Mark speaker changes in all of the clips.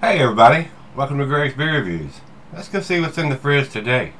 Speaker 1: Hey everybody, welcome to Gregsbeerreviews. Let's go see what's in the fridge today.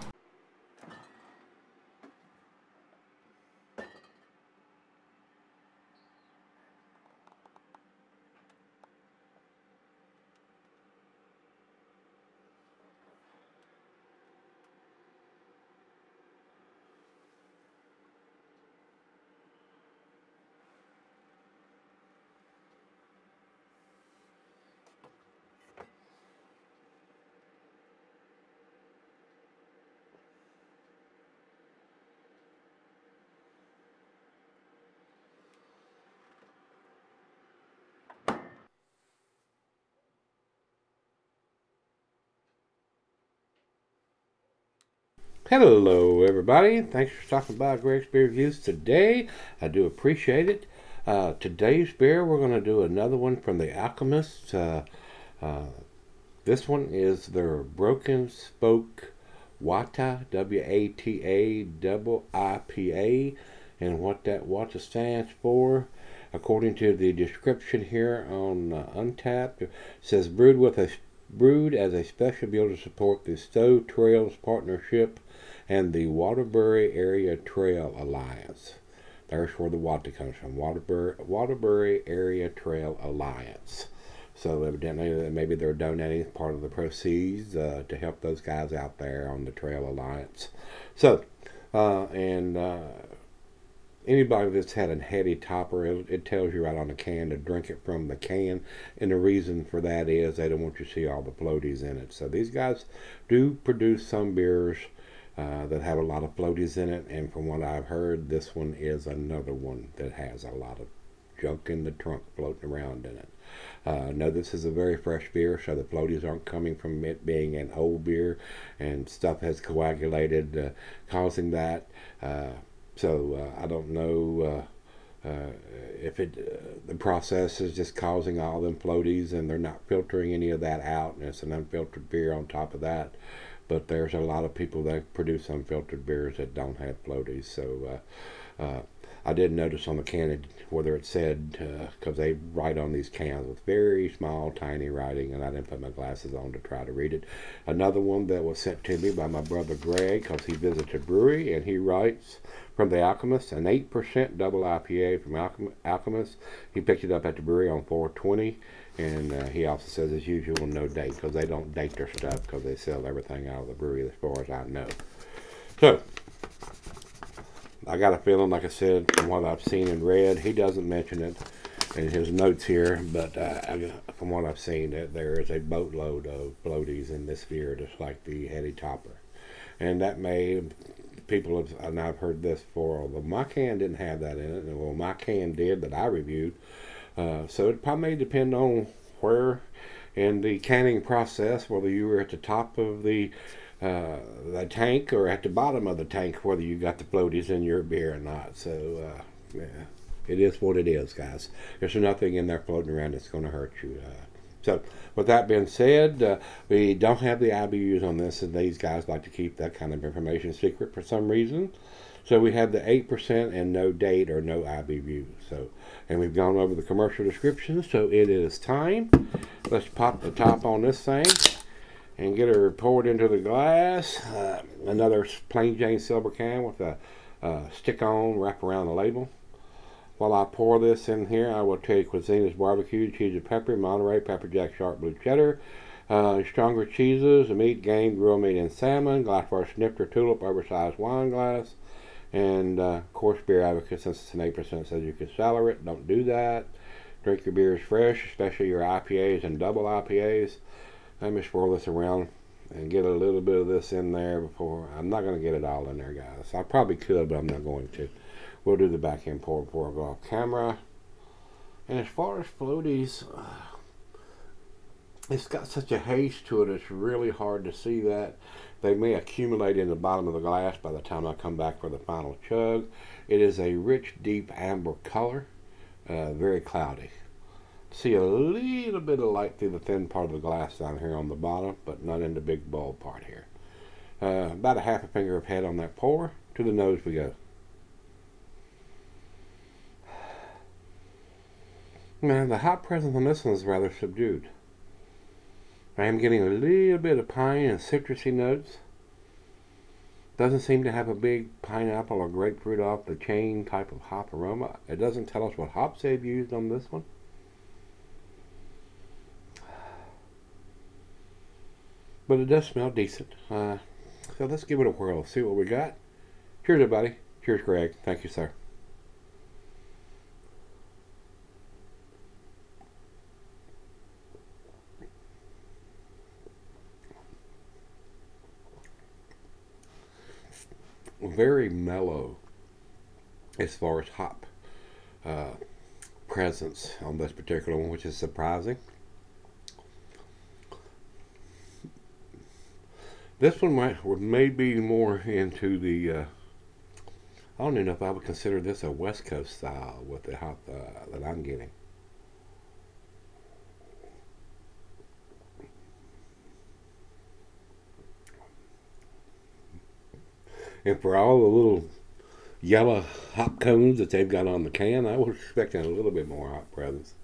Speaker 1: Hello everybody, thanks for stopping by Gregsbeerreviews today. I do appreciate it. Today's beer, we're going to do another one from the Alchemist. This one is their Broken Spoke WATA, W-A-T-A double I-P-A, and what that WATA stands for, according to the description here on Untappd, it says brewed as a special beer to support the Stowe Trails Partnership and the Waterbury Area Trail Alliance. There's where the WATA comes from, Waterbury Area Trail Alliance. So evidently, maybe they're donating part of the proceeds to help those guys out there on the Trail Alliance. So, anybody that's had a heady topper, it tells you right on the can to drink it from the can. And the reason for that is they don't want you to see all the floaties in it. So these guys do produce some beers that have a lot of floaties in it. And from what I've heard, this one is another one that has a lot of junk in the trunk floating around in it. No, this is a very fresh beer, so the floaties aren't coming from it being an old beer and stuff has coagulated, causing that. I don't know if the process is just causing all them floaties and they're not filtering any of that out, and it's an unfiltered beer on top of that. But there's a lot of people that produce unfiltered beers that don't have floaties, so I did notice on the can whether it said, because they write on these cans with very small, tiny writing, and I didn't put my glasses on to try to read it. Another one that was sent to me by my brother Greg, because he visited a brewery, and he writes from the Alchemist, an 8% double IPA from Alchemist. He picked it up at the brewery on 4/20, and he also says, as usual, no date, because they don't date their stuff, because they sell everything out of the brewery as far as I know. So, I got a feeling, like I said, from what I've seen and read, he doesn't mention it in his notes here, but from what I've seen, there is a boatload of floaties in this beer, just like the heady topper. And that people have, and I've heard this before, well, my can didn't have that in it, and well, my can did that I reviewed. So it probably may depend on where in the canning process, whether you were at the top of the tank or at the bottom of the tank, whether you got the floaties in your beer or not. So yeah, it is what it is, guys. There's nothing in there floating around that's going to hurt you. So with that being said, we don't have the IBUs on this, and these guys like to keep that kind of information secret for some reason. So we have the 8% and no date or no IBU. So, and we've gone over the commercial description, so it is time. Let's pop the top on this thing and get her poured into the glass. Another plain Jane silver can with a stick-on wrap around the label. While I pour this in here, I will take Cuisina's barbecue, cheese and pepper, Monterey, pepper jack, sharp blue cheddar, stronger cheeses, meat, game, grill meat, and salmon, glassware snifter, tulip, oversized wine glass, and of course, Beer Advocate, since it's an 8%, says you can cellar it. Don't do that. Drink your beers fresh, especially your IPAs and double IPAs. Let me swirl this around and get a little bit of this in there before. I'm not going to get it all in there, guys. I probably could, but I'm not going to. We'll do the back end pour before I go off camera. And as far as floaties, it's got such a haze to it, it's really hard to see that. They may accumulate in the bottom of the glass by the time I come back for the final chug. It is a rich, deep amber color, very cloudy. See a little bit of light through the thin part of the glass down here on the bottom, but not in the big bulb part here. About a half a finger of head on that pour. To the nose we go. Now, the hop presence on this one is rather subdued. I am getting a little bit of pine and citrusy notes. Doesn't seem to have a big pineapple or grapefruit off the chain type of hop aroma. It doesn't tell us what hops they've used on this one. But it does smell decent. So let's give it a whirl, see what we got. Cheers, everybody. Cheers, Greg. Thank you, sir. Very mellow as far as hop presence on this particular one, which is surprising. This one may be more into the I don't even know if I would consider this a West Coast style with the hop that I'm getting. And for all the little yellow hop cones that they've got on the can, I was expecting a little bit more hop presence.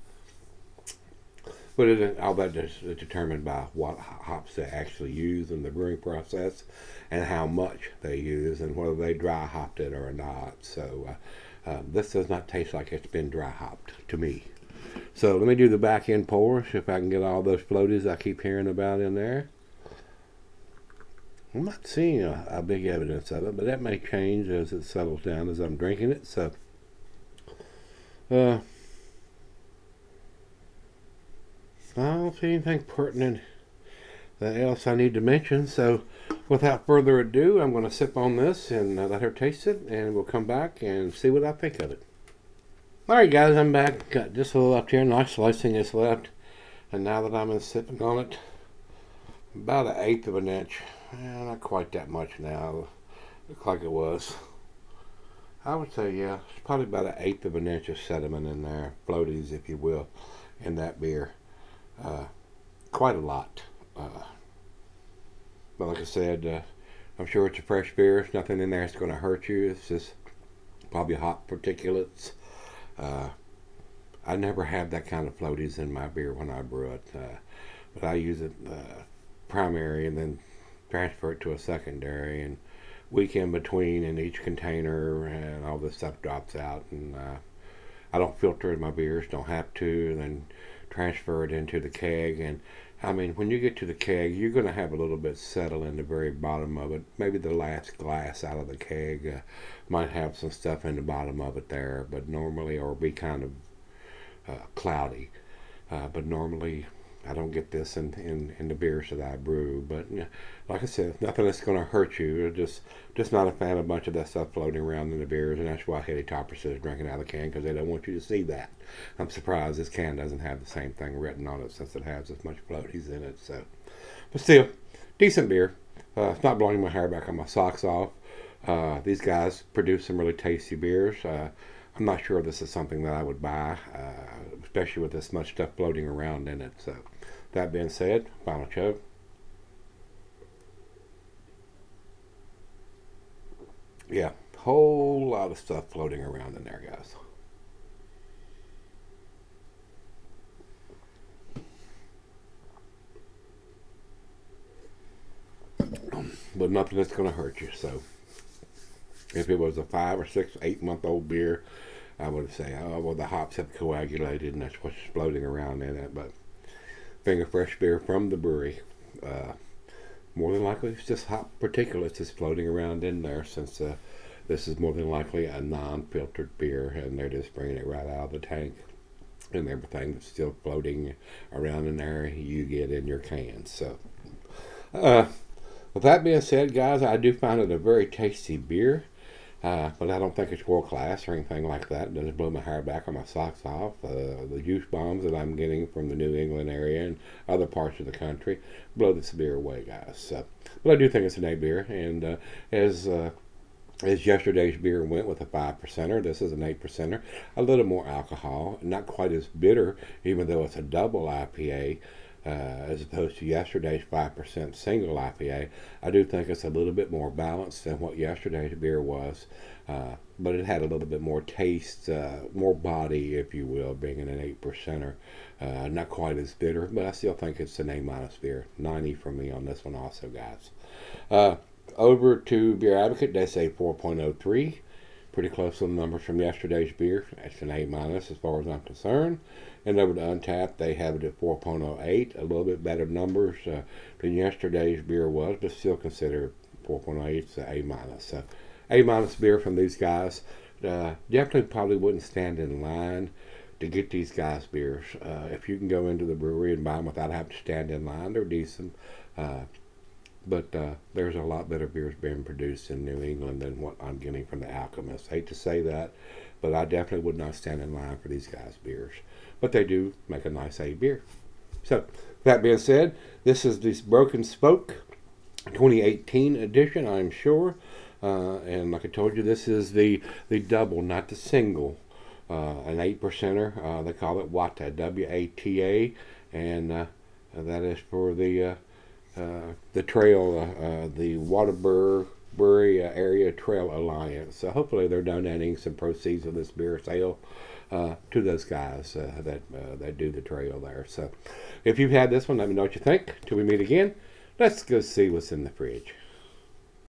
Speaker 1: But all that is determined by what hops they actually use in the brewing process and how much they use and whether they dry hopped it or not. So this does not taste like it's been dry hopped to me. So let me do the back end pour, see if I can get all those floaties I keep hearing about in there. I'm not seeing a big evidence of it, but that may change as it settles down as I'm drinking it. So I don't see anything pertinent else I need to mention. So without further ado, I'm going to sip on this and let her taste it, and we'll come back and see what I think of it. Alright guys, I'm back. Got just a little up here, nice slicing is left. And now that I'm in sipping on it, about 1/8 of an inch. Not quite that much now. Looks like it was. I would say, yeah, it's probably about 1/8 of an inch of sediment in there. Floaties, if you will, in that beer. Quite a lot. But like I said, I'm sure it's a fresh beer. There's nothing in there that's going to hurt you. It's just probably hot particulates. I never have that kind of floaties in my beer when I brew it. But I use it primary and then transfer it to a secondary, and week in between in each container, and all this stuff drops out. And I don't filter my beers, don't have to, and then transfer it into the keg. And I mean, when you get to the keg, you're going to have a little bit settle in the very bottom of it. Maybe the last glass out of the keg might have some stuff in the bottom of it there, but normally, or be kind of cloudy. But normally, I don't get this in the beers that I brew. But like I said, nothing that's going to hurt you. Just not a fan of a bunch of that stuff floating around in the beers, and that's why Hetty Topper says drinking out of the can, because they don't want you to see that. I'm surprised this can doesn't have the same thing written on it, since it has as much floaties in it. So, but still, decent beer. It's not blowing my hair back on my socks off. These guys produce some really tasty beers. I'm not sure this is something that I would buy, especially with this much stuff floating around in it. So, that being said, final chug. Yeah, whole lot of stuff floating around in there, guys. But nothing that's going to hurt you. So, if it was a 5 or 6, 8-month-old beer, I would say, oh, well, the hops have coagulated and that's what's floating around in it. But finger fresh beer from the brewery, more than likely it's just hop particulates that's floating around in there, since this is more than likely a non-filtered beer, and they're just bringing it right out of the tank, and everything that's still floating around in there you get in your cans. So with that being said, guys, I do find it a very tasty beer. But I don't think it's world class or anything like that. It doesn't blow my hair back or my socks off. The juice bombs that I'm getting from the New England area and other parts of the country blow this beer away, guys. So, but I do think it's an A beer, and as yesterday's beer went with a 5%er, this is an 8%er. A little more alcohol, not quite as bitter, even though it's a double IPA. as opposed to yesterday's 5% single IPA. I do think it's a little bit more balanced than what yesterday's beer was, but it had a little bit more taste, more body, if you will, being an 8%er. Not quite as bitter, but I still think it's an A- beer. 90 from me on this one also, guys. Over to Beer Advocate, they say 4.03. Pretty close to the numbers from yesterday's beer. It's an A- as far as I'm concerned. And over to Untapped, they have it at 4.08. A little bit better numbers than yesterday's beer was, but still consider 4.08 it's an A-. So A- beer from these guys. Definitely probably wouldn't stand in line to get these guys beers. If you can go into the brewery and buy them without having to stand in line, they're decent. But there's a lot better beers being produced in New England than what I'm getting from the Alchemist. Hate to say that, but I definitely would not stand in line for these guys' beers. But they do make a nice A beer. So, that being said, this is this Broken Spoke 2018 edition, I'm sure. And like I told you, this is the double, not the single. An 8%er. They call it WATA, W-A-T-A. And that is for the trail, the WATA Brewery Area Trail Alliance. So hopefully they're donating some proceeds of this beer sale to those guys that do the trail there. So if you've had this one, let me know what you think. Till we meet again, let's go see what's in the fridge.